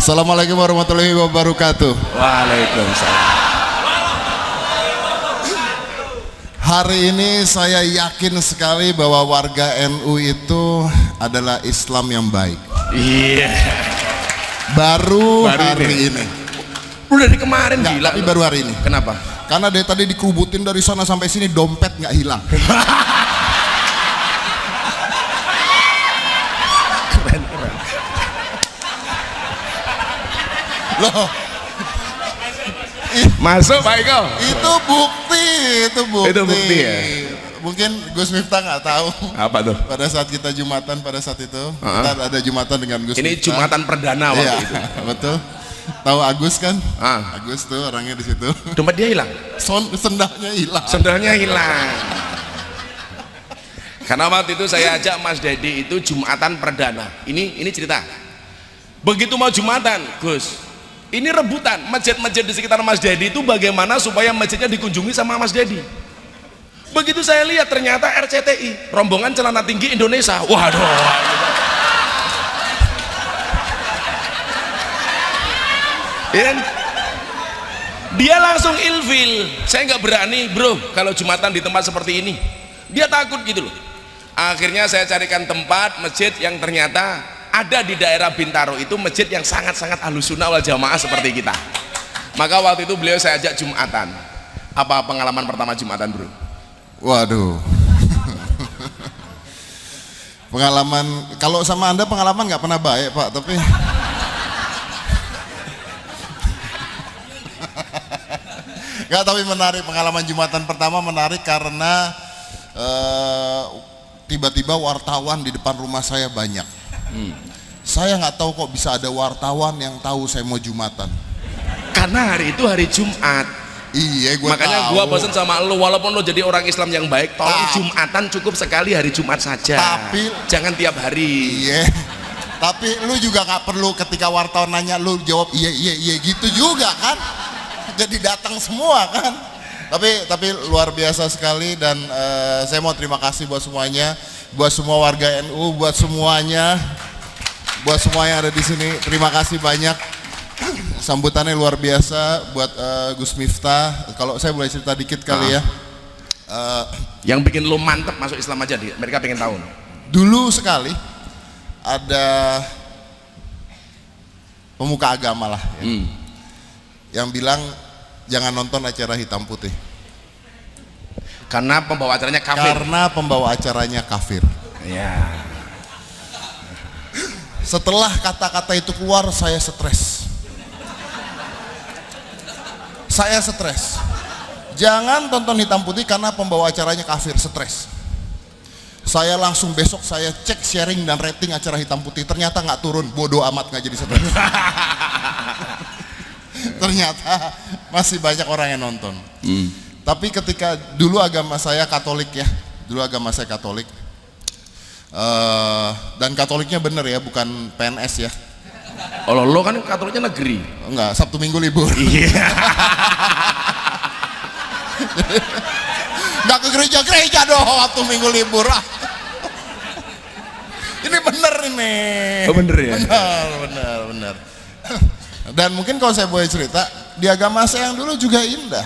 Assalamualaikum warahmatullahi wabarakatuh. Waalaikumsalam. Hari ini saya yakin sekali bahwa warga NU itu adalah Islam yang baik. Iya. Baru hari ini. Udah dari kemarin Enggak, gila. tapi baru hari ini. Kenapa? Karena dari tadi dikerubutin dari sana sampai sini, dompet nggak hilang. Keren. Loh, Masuk Pak Iko. itu bukti. Itu bukti ya? Mungkin Gus Miftah nggak tahu. Apa tuh? Pada saat kita Jumatan pada saat itu, kita ada Jumatan dengan Gus Ini Miftah. Jumatan perdana waktu Iya, itu. betul. Tahu Agus kan? Ah. Agus tuh orangnya di situ. Dompet dia hilang. Sendalnya hilang. Sendalnya hilang. Karena waktu itu saya ajak Mas Dedi itu Jumatan perdana. Ini cerita. Begitu mau Jumatan, Gus, ini rebutan masjid-masjid di sekitar Mas Dedi itu bagaimana supaya masjidnya dikunjungi sama Mas Dedi. Begitu saya lihat ternyata RCTI, rombongan celana tinggi Indonesia. Waduh. Dan dia langsung ilfil. Saya nggak berani, bro, kalau Jumatan di tempat seperti ini. Dia takut gitu loh. Akhirnya saya carikan tempat masjid yang ternyata ada di daerah Bintaro, itu masjid yang sangat-sangat Ahlussunnah wal Jamaah seperti kita. Maka waktu itu beliau saya ajak Jumatan. Apa pengalaman pertama Jumatan, bro? Waduh. Pengalaman, kalau sama Anda pengalaman nggak pernah baik Pak, tapi nggak, tapi menarik. Pengalaman Jumatan pertama menarik karena tiba-tiba wartawan di depan rumah saya banyak. Saya nggak tahu kok bisa ada wartawan yang tahu saya mau Jumatan. Karena hari itu hari Jumat. Iya, Makanya gue pesen sama lo, walaupun lo jadi orang Islam yang baik, tolong Jumatan cukup sekali hari Jumat saja. Tapi jangan tiap hari. Iya. Tapi lu juga nggak perlu ketika wartawan nanya lu jawab iya gitu juga kan. Jadi datang semua kan. Tapi luar biasa sekali. Dan saya mau terima kasih buat semuanya, buat semua warga NU, buat semuanya yang ada di sini. Terima kasih banyak. Sambutannya luar biasa buat Gus Miftah. Kalau saya boleh cerita dikit kali ya. Yang bikin lo mantep masuk Islam aja, mereka pengen tahu. Dulu sekali ada pemuka agama lah ya, yang bilang jangan nonton acara hitam putih karena pembawa acaranya kafir. Ya. Setelah kata-kata itu keluar, saya stres. Jangan tonton hitam putih karena pembawa acaranya kafir, stres. Saya langsung besok saya cek sharing dan rating acara hitam putih, ternyata nggak turun. Bodoh amat, nggak jadi stres. Ternyata masih banyak orang yang nonton. Tapi ketika dulu agama saya Katolik ya, dan Katoliknya bener ya, bukan PNS ya. Oh, lo kan Katoliknya negeri. Enggak, Sabtu Minggu libur. Iya. Nggak ke gereja dong Sabtu Minggu libur. Ini bener ini. Oh, bener ya? Bener. Dan mungkin kalau saya boleh cerita, di agama saya yang dulu juga indah.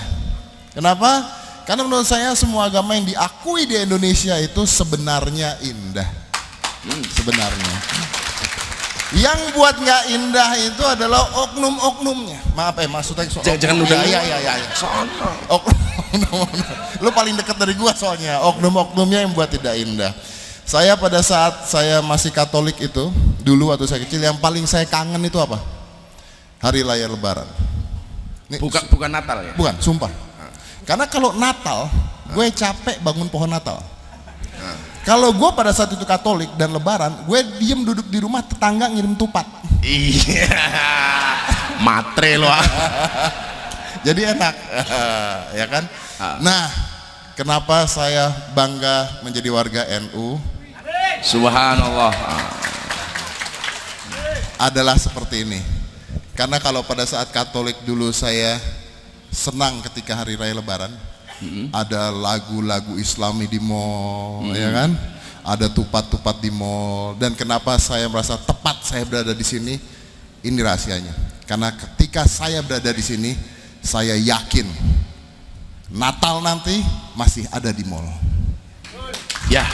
Kenapa? Karena menurut saya semua agama yang diakui di Indonesia itu sebenarnya indah. Sebenarnya. Yang buat nggak indah itu adalah oknum-oknumnya. Maaf maksudnya jangan udah. Ya. Soalnya oknum. Lu paling dekat dari gua soalnya. Oknum-oknumnya yang buat tidak indah. Saya pada saat saya masih Katolik itu, dulu waktu saya kecil, yang paling saya kangen itu apa? Hari Raya Lebaran. Nih, bukan Natal ya? Bukan, sumpah. Karena kalau Natal, gue capek bangun pohon Natal. Kalau gue pada saat itu Katolik dan Lebaran, gue diem duduk di rumah, tetangga ngirim tupat. Iya. Matre loh. Jadi enak, ya kan? Nah, kenapa saya bangga menjadi warga NU? Subhanallah. Adalah seperti ini. Karena kalau pada saat Katolik dulu saya senang ketika hari raya Lebaran, ada lagu-lagu Islami di mall, ya kan? Ada tupat-tupat di mall. Dan kenapa saya merasa tepat saya berada di sini? Ini rahasianya. Karena ketika saya berada di sini, saya yakin Natal nanti masih ada di mall. Ya.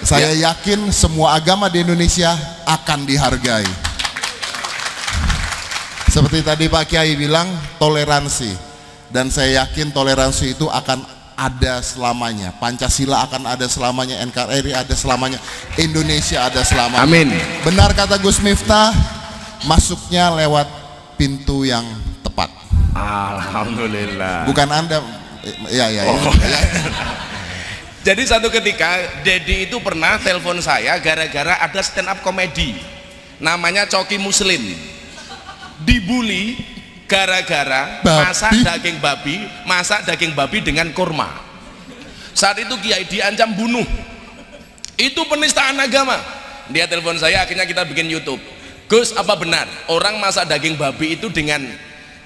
Saya yakin semua agama di Indonesia akan dihargai. Seperti tadi Pak Kiai bilang, toleransi. Dan saya yakin toleransi itu akan ada selamanya. Pancasila akan ada selamanya, NKRI ada selamanya, Indonesia ada selamanya. Amin. Benar kata Gus Miftah, masuknya lewat pintu yang tepat. Alhamdulillah. Bukan Anda, ya. Jadi satu ketika Dedi itu pernah telepon saya gara-gara ada stand up komedi namanya Coki Muslim, dibully gara-gara masak daging babi dengan kurma. Saat itu Kiai diancam bunuh, itu penistaan agama. Dia telepon saya, akhirnya kita bikin YouTube. Gus, apa benar orang masak daging babi itu dengan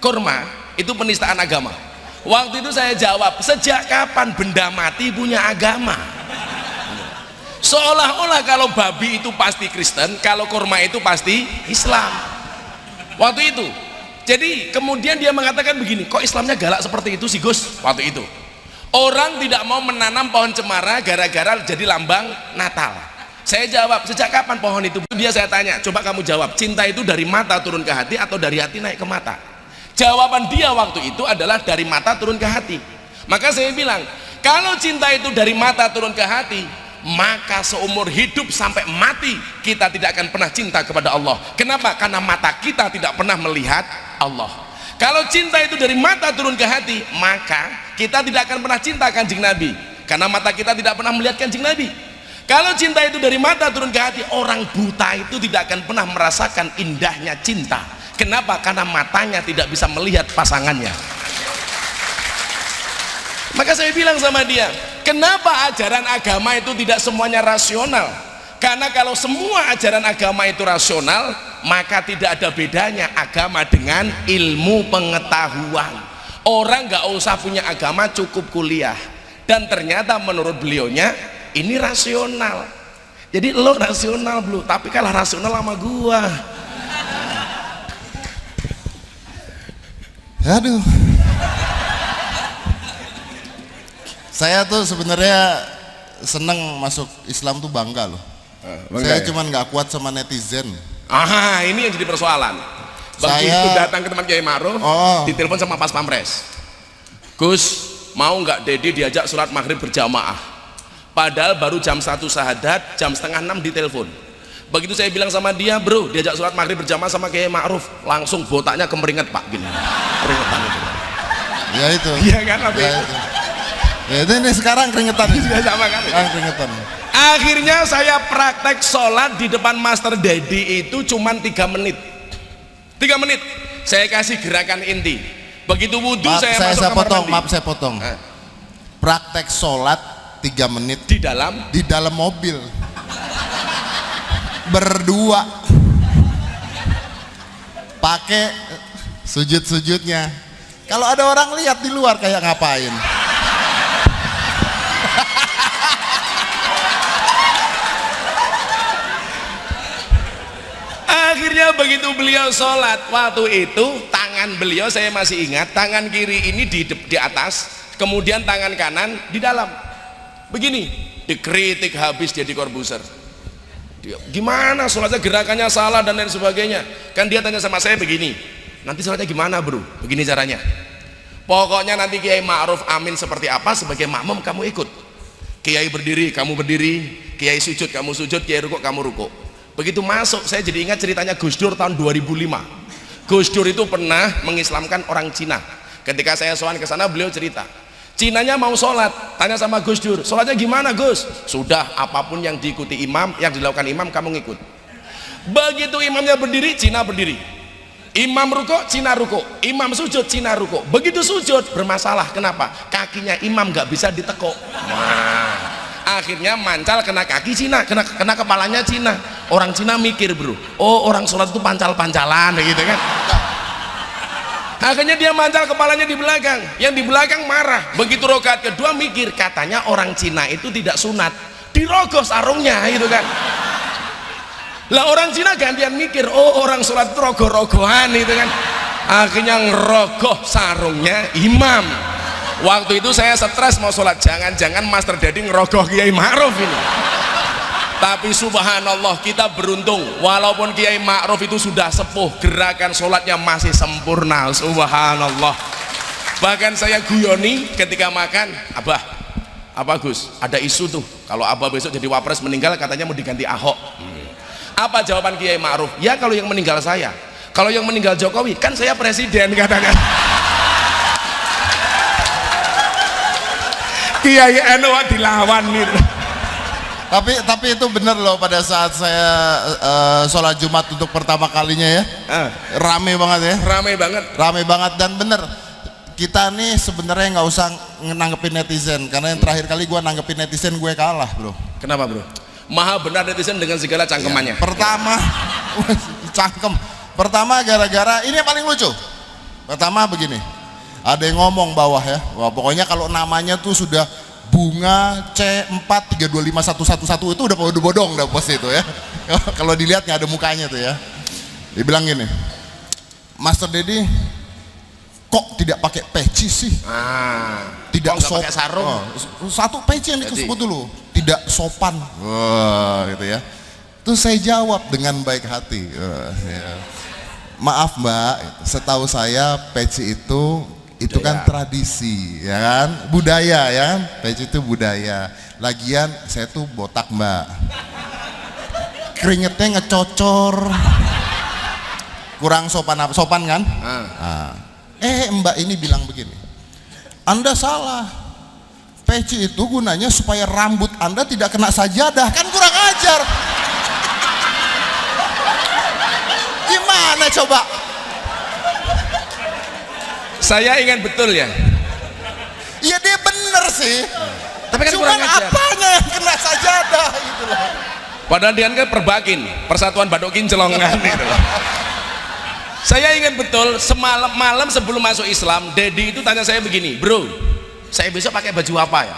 kurma itu penistaan agama? Waktu itu saya jawab, sejak kapan benda mati punya agama? Seolah-olah kalau babi itu pasti Kristen, kalau kurma itu pasti Islam. Waktu itu. Jadi kemudian dia mengatakan begini, kok Islamnya galak seperti itu sih Gus? Waktu itu orang tidak mau menanam pohon cemara gara-gara jadi lambang Natal. Saya jawab, sejak kapan pohon itu? Dia saya tanya, coba kamu jawab, cinta itu dari mata turun ke hati atau dari hati naik ke mata? Jawaban dia waktu itu adalah dari mata turun ke hati. Maka saya bilang, kalau cinta itu dari mata turun ke hati, maka seumur hidup sampai mati kita tidak akan pernah cinta kepada Allah. Kenapa? Karena mata kita tidak pernah melihat Allah. Kalau cinta itu dari mata turun ke hati, maka kita tidak akan pernah cinta Kanjeng Nabi, karena mata kita tidak pernah melihat Kanjeng Nabi. Kalau cinta itu dari mata turun ke hati, orang buta itu tidak akan pernah merasakan indahnya cinta. Kenapa? Karena matanya tidak bisa melihat pasangannya. Maka saya bilang sama dia, kenapa ajaran agama itu tidak semuanya rasional? Karena kalau semua ajaran agama itu rasional, maka tidak ada bedanya agama dengan ilmu pengetahuan. Orang nggak usah punya agama, cukup kuliah. Dan ternyata menurut beliaunya ini rasional. Jadi lo rasional belum, tapi kalah rasional sama gua. Aduh. Saya tuh sebenarnya seneng masuk Islam tuh bangga loh. Saya cuman nggak kuat sama netizen. Ini yang jadi persoalan. Begitu datang ke teman Kiai Ma'ruf, ditelepon sama Pas Pampres. Gus, mau nggak Dedi diajak sholat maghrib berjamaah? Padahal baru jam 1 sahadat, jam setengah 6 ditelepon. Begitu saya bilang sama dia, bro, diajak sholat maghrib berjamaah sama Kiai Ma'ruf, langsung botaknya kemeringet Pak, gini. Keringetan itu. Ya itu. Iya kan? Ya itu. Ya itu ini sekarang keringetan. Sudah sama kan? Keringetan. Akhirnya saya praktek sholat di depan Master Dedi itu cuman 3 menit. 3 menit. Saya kasih gerakan inti. Begitu wudhu saya masuk kamar mandi. Maaf saya potong. Praktek sholat 3 menit di dalam mobil. Berdua pakai sujud-sujudnya. Kalau ada orang lihat di luar kayak ngapain? Akhirnya begitu beliau sholat, waktu itu tangan beliau saya masih ingat, tangan kiri ini di atas, kemudian tangan kanan di dalam. Begini, dikritik habis dia di Corbuzier. Gimana sholatnya, gerakannya salah dan lain sebagainya. Kan dia tanya sama saya begini, nanti sholatnya gimana bro? Begini caranya, pokoknya nanti Kiai Ma'ruf amin seperti apa, sebagai makmum kamu ikut. Kiai berdiri kamu berdiri, Kiai sujud kamu sujud, Kiai rukuk kamu rukuk. Begitu masuk saya jadi ingat ceritanya Gus Dur tahun 2005. Gus Dur itu pernah mengislamkan orang Cina. Ketika saya sowan ke sana, beliau cerita Cinanya mau sholat, tanya sama Gus Dur, sholatnya gimana Gus? Sudah, apapun yang diikuti imam, yang dilakukan imam kamu ngikut. Begitu imamnya berdiri, Cina berdiri. Imam rukuk, Cina rukuk. Imam sujud, Cina rukuk. Begitu sujud bermasalah. Kenapa? Kakinya imam nggak bisa ditekuk. Akhirnya mancal kena kaki Cina, kena kepalanya Cina. Orang Cina mikir bro, oh orang sholat itu pancal-pancalan gitu kan. Akhirnya dia mancal kepalanya di belakang, yang di belakang marah. Begitu rakaat kedua mikir, katanya orang Cina itu tidak sunat, dirogoh sarungnya gitu kan. Lah orang Cina gantian mikir, oh orang sholat itu rogoh-rogohan itu kan, akhirnya ngerogoh sarungnya imam. Waktu itu saya stres mau sholat, jangan-jangan Master Dedi ngerogoh Kiai Ma'ruf ini. Tapi subhanallah kita beruntung, walaupun Kiai Ma'ruf itu sudah sepuh, gerakan sholatnya masih sempurna, subhanallah. Bahkan saya guyoni ketika makan, Abah, apa Gus, ada isu tuh kalau Abah besok jadi wapres meninggal katanya mau diganti Ahok. Apa jawaban Kiai Ma'ruf? Ya kalau yang meninggal saya, kalau yang meninggal Jokowi kan saya presiden, katanya. Kiai NU dilawan gitu. Tapi itu bener loh, pada saat saya sholat Jumat untuk pertama kalinya ya, rame banget ya, rame banget dan bener. Kita nih sebenarnya nggak usah nanggepin netizen, karena yang terakhir kali gue nanggepin netizen gue kalah bro. Kenapa bro? Maha benar netizen dengan segala cangkemannya. Ya, pertama cangkem. Pertama gara-gara ini yang paling lucu. Pertama begini, ada yang ngomong bawah ya, wah pokoknya kalau namanya tuh sudah bunga C4325111 itu udah bodong udah pos itu ya. Kalau dilihat nggak ada mukanya tuh ya. Dibilang gini, Master Dedi kok tidak pakai peci sih? Tidak sopan. Pakai sarung. Satu peci yang disebut dulu, tidak sopan. Wah, gitu ya. Terus saya jawab dengan baik hati. Ya. Maaf Mbak, setahu saya peci itu kan tradisi, ya kan? Budaya ya kan? Peci itu budaya. Lagian saya tuh botak Mbak. Keringetnya ngecocor. Kurang sopan kan? Mbak ini bilang begini, Anda salah, peci itu gunanya supaya rambut Anda tidak kena sajadah, kan kurang ajar. Gimana coba? Saya ingat betul ya. Iya dia bener sih, tapi kan cuman kurang ajar. Apanya yang kena sajadah gitu loh. Padahal dia kan Perbakin, Persatuan Badak Kincelongan gitu loh. Saya ingat betul malam sebelum masuk Islam, Dedi itu tanya saya begini, bro, saya besok pakai baju apa ya?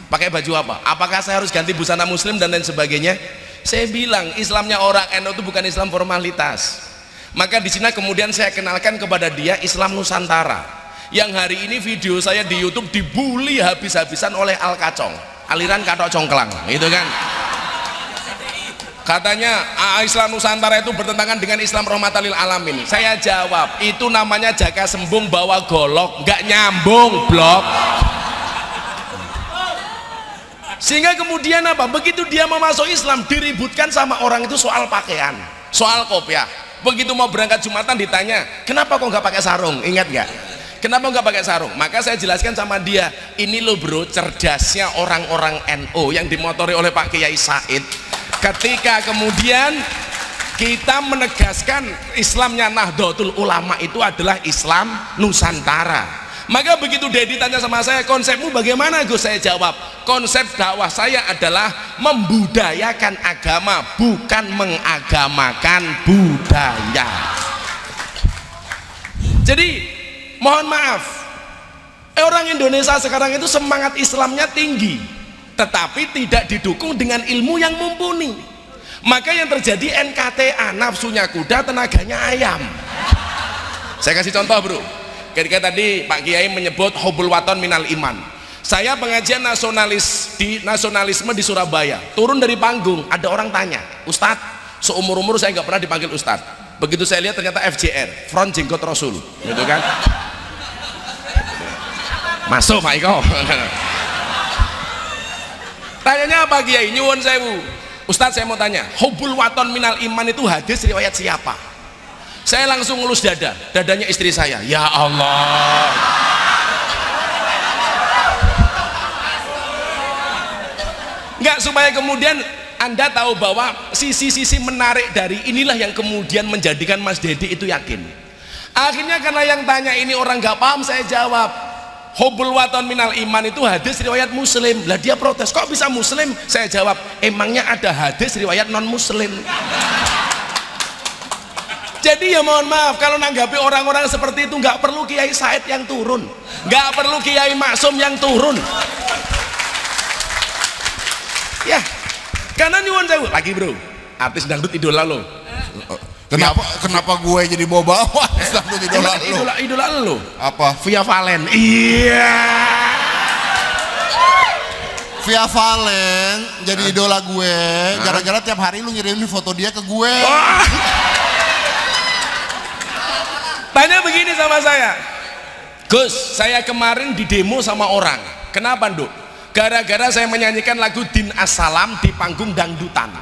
Pakai baju apa? Apakah saya harus ganti busana muslim dan lain sebagainya? Saya bilang Islamnya orang NU itu bukan Islam formalitas. Maka di sini kemudian saya kenalkan kepada dia Islam Nusantara, yang hari ini video saya di YouTube dibully habis-habisan oleh Al Kacong, aliran Katok Congklang, gitu kan? Katanya Islam Nusantara itu bertentangan dengan Islam rahmatan lil alamin. Saya jawab, itu namanya jaka sembung bawa golok, nggak nyambung blok. Sehingga kemudian apa? Begitu dia mau masuk Islam diributkan sama orang itu soal pakaian, soal kopiah. Begitu mau berangkat Jumatan ditanya, kenapa kok nggak pakai sarung? Ingat nggak? Kenapa nggak pakai sarung? Maka saya jelaskan sama dia, ini loh bro, cerdasnya orang-orang NU yang dimotori oleh Pak Kiai Said. Ketika kemudian kita menegaskan Islamnya Nahdlatul Ulama itu adalah Islam Nusantara. Maka begitu Dedi tanya sama saya, konsepmu bagaimana Gus? Saya jawab, konsep dakwah saya adalah membudayakan agama, bukan mengagamakan budaya. Jadi mohon maaf, orang Indonesia sekarang itu semangat Islamnya tinggi, tetapi tidak didukung dengan ilmu yang mumpuni. Maka yang terjadi NKTA, nafsunya kuda, tenaganya ayam. Saya kasih contoh bro, ketika tadi Pak Kiai menyebut hubul waton minal iman. Saya pengajian nasionalisme di Surabaya, turun dari panggung, ada orang tanya, Ustadz, seumur-umur saya nggak pernah dipanggil Ustadz. Begitu saya lihat ternyata FJR, Front Jenggot Rasul, gitu kan? Masuk Pak Iko. Tanyanya apa Kiai? Nyuwun sewu. Ustadz saya mau tanya, hubul waton minal iman itu hadis riwayat siapa? Saya langsung ngelus dadanya istri saya. Ya Allah. Enggak, supaya kemudian Anda tahu bahwa sisi-sisi menarik dari inilah yang kemudian menjadikan Mas Dedi itu yakin. Akhirnya karena yang tanya ini orang nggak paham, saya jawab, hubul waton minal iman itu hadis riwayat muslim. Lah dia protes, kok bisa muslim? Saya jawab, emangnya ada hadis riwayat non muslim? Jadi ya mohon maaf, kalau nanggapi orang-orang seperti itu nggak perlu Kiai Said yang turun, nggak perlu Kiai Maksum yang turun. Ya, karena nyuwun sewu lagi bro, artis dangdut idola lo. Kenapa gue jadi bawa-bawa dangdut idola lu? Idola lo. Apa? Via Valen. Iya. Via Valen jadi idola gue gara-gara tiap hari lu ngirimin foto dia ke gue. Wah. Tanya begini sama saya, Gus, saya kemarin di demo sama orang. Kenapa, Nduk? Gara-gara saya menyanyikan lagu Din As-Salam di panggung dangdutan.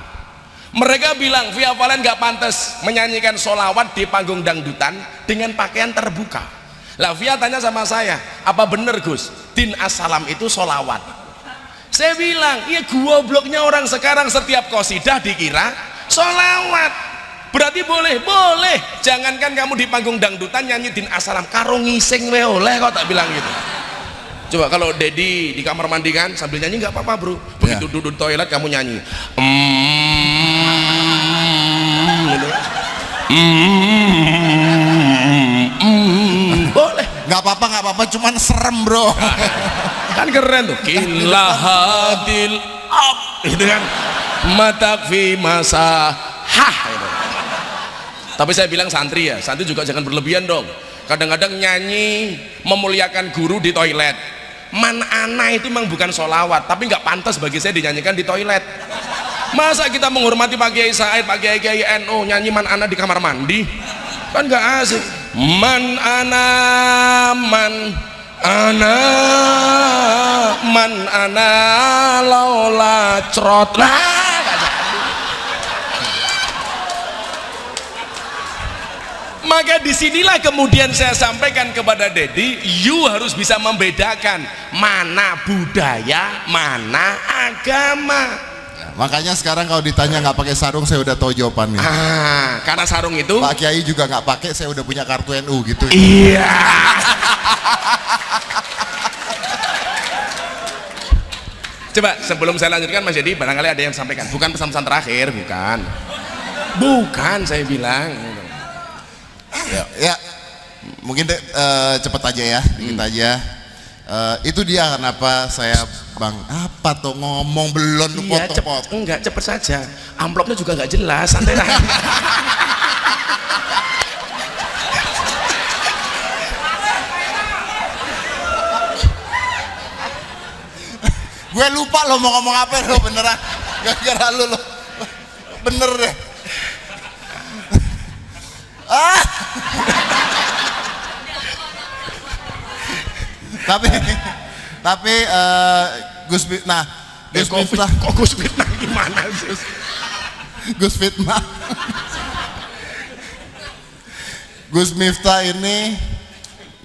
Mereka bilang Via Valen gak pantas menyanyikan sholawat di panggung dangdutan dengan pakaian terbuka. Lah Via tanya sama saya, apa bener Gus, Din As-Salam itu sholawat? Saya bilang, iya gobloknya orang sekarang setiap qasidah dikira sholawat. Berarti boleh, boleh. Jangankan kamu di panggung dangdutan nyanyi Din As-Salam, karo ngising we oleh kok, tak bilang gitu. Coba kalau Dedi di kamar mandi kan sambil nyanyi nggak apa-apa bro. Begitu duduk di toilet kamu nyanyi. Gitu. Boleh. Nggak apa-apa, cuman serem bro. Kan keren tuh. Kilahadil ab, gitu kan. Matakfi masa hah. Gitu. Tapi saya bilang santri ya, santri juga jangan berlebihan dong. Kadang-kadang nyanyi memuliakan guru di toilet. Man ana itu memang bukan sholawat, tapi nggak pantas bagi saya dinyanyikan di toilet. Masa kita menghormati Pak Kiai Said, Pak Kiai NU nyanyi man ana di kamar mandi? Kan nggak asik. Man ana, man ana, man ana laula crot lah. Maka disinilah kemudian saya sampaikan kepada Dedi, you harus bisa membedakan mana budaya, mana agama. Makanya sekarang kalau ditanya nggak pakai sarung, saya udah tahu jawabannya. Karena sarung itu Pak Kiai juga nggak pakai, saya udah punya kartu NU gitu. iya. Coba sebelum saya lanjutkan Mas Dedi, barangkali ada yang sampaikan. Bukan pesan-pesan terakhir, bukan saya bilang. Ya, mungkin cepet aja ya, dikit aja. Itu dia kenapa saya bang apa tuh ngomong belum lu Iya, potong-potong. enggak, cepet saja. Amplopnya juga nggak jelas, santai lah. Gue lupa lo mau ngomong apa lo beneran. Gara-gara lu lo. Bener deh. Tapi Gus Fitnah, Kok Gus Fitnah gimana sih? Gus Fitnah, Gus Miftah ini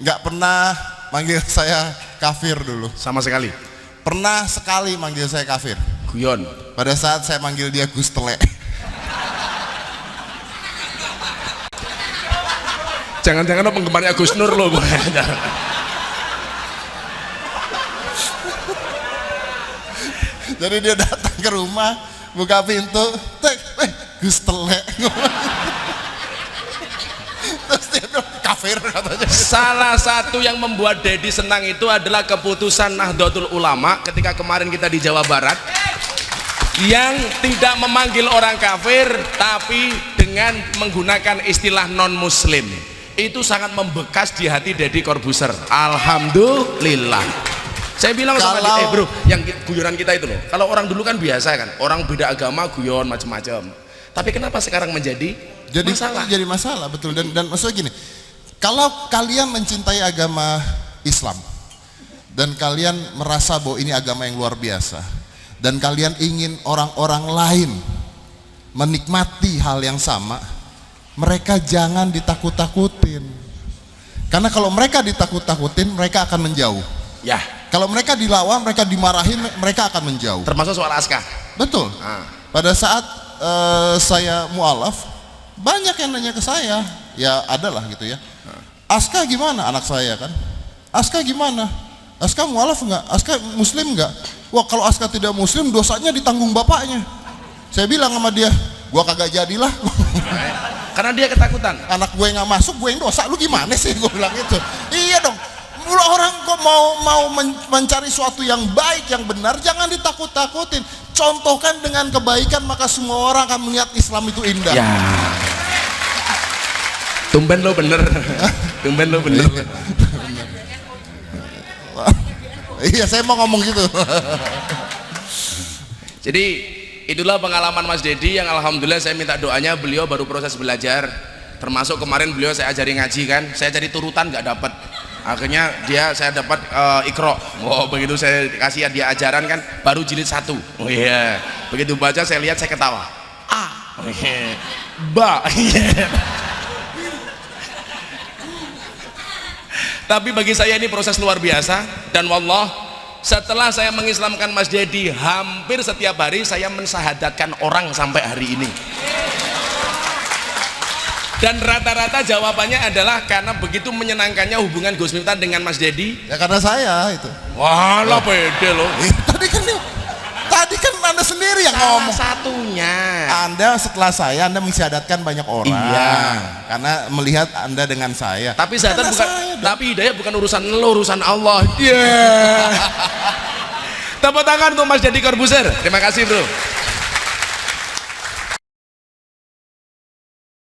nggak pernah manggil saya kafir dulu. Sama sekali. Pernah sekali manggil saya kafir. Guyon. Pada saat saya manggil dia Gus Tele. Jangan-jangan lo penggemarnya Gus Nur lo. Jadi dia datang ke rumah, buka pintu, Gus Tele. Terus dia bilang kafir katanya. Salah satu yang membuat Dedi senang itu adalah keputusan Nahdlatul Ulama ketika kemarin kita di Jawa Barat yang tidak memanggil orang kafir tapi dengan menggunakan istilah non muslim. Itu sangat membekas di hati Deddy Corbuzier. Alhamdulillah. Saya bilang sama dia, bro, yang guyonan kita itu loh. Kalau orang dulu kan biasa kan, orang beda agama guyon macam-macam. Tapi kenapa sekarang menjadi masalah? Jadi masalah, betul. Dan maksudnya gini, kalau kalian mencintai agama Islam dan kalian merasa bahwa ini agama yang luar biasa dan kalian ingin orang-orang lain menikmati hal yang sama, mereka jangan ditakut-takutin. Karena kalau mereka ditakut-takutin, mereka akan menjauh. Ya. Kalau mereka dilawan, mereka dimarahin, mereka akan menjauh. Termasuk soal Aska. Betul. Pada saat saya mualaf, banyak yang nanya ke saya, ya adalah gitu ya. Aska gimana anak saya kan? Aska gimana? Aska mualaf enggak? Aska muslim enggak? Wah, kalau Aska tidak muslim, dosanya ditanggung bapaknya. Saya bilang sama dia, gua kagak jadilah. Karena dia ketakutan. Anak gue nggak masuk, gue yang dosa. Lu gimana sih? Gue bilang itu. Iya dong. Orang kok mau mencari suatu yang baik, yang benar, jangan ditakut-takutin. Contohkan dengan kebaikan, maka semua orang akan melihat Islam itu indah. Ya. Tumben lo bener. Tumben lo bener. Iya, saya mau ngomong gitu. Jadi itulah pengalaman Mas Dedi yang alhamdulillah saya minta doanya, beliau baru proses belajar. Termasuk kemarin beliau saya ajari ngaji kan, saya cari turutan nggak dapat. Akhirnya saya dapat Iqra. Oh, begitu saya kasih dia ajaran kan, baru jilid 1. Oh iya. Begitu baca saya lihat saya ketawa. A. Oh, iya. Ba. Iya. Tapi bagi saya ini proses luar biasa, dan wallah setelah saya mengislamkan Mas Dedi, hampir setiap hari saya mensahadatkan orang sampai hari ini. Dan rata-rata jawabannya adalah karena begitu menyenangkannya hubungan Gus Miftah dengan Mas Dedi. Ya karena saya itu. Wah, lah pede loh. Tadi kan Anda sendiri yang Salah ngomong. satunya. Anda setelah saya, Anda mensyahadatkan banyak orang. Iya. Karena melihat Anda dengan saya. Tapi syahadat Karena bukan, saya, tapi hidayah bukan urusan lo, urusan Allah. Iya. Yeah. Tepuk tangan untuk Mas Dedi Corbuzier. Terima kasih, bro.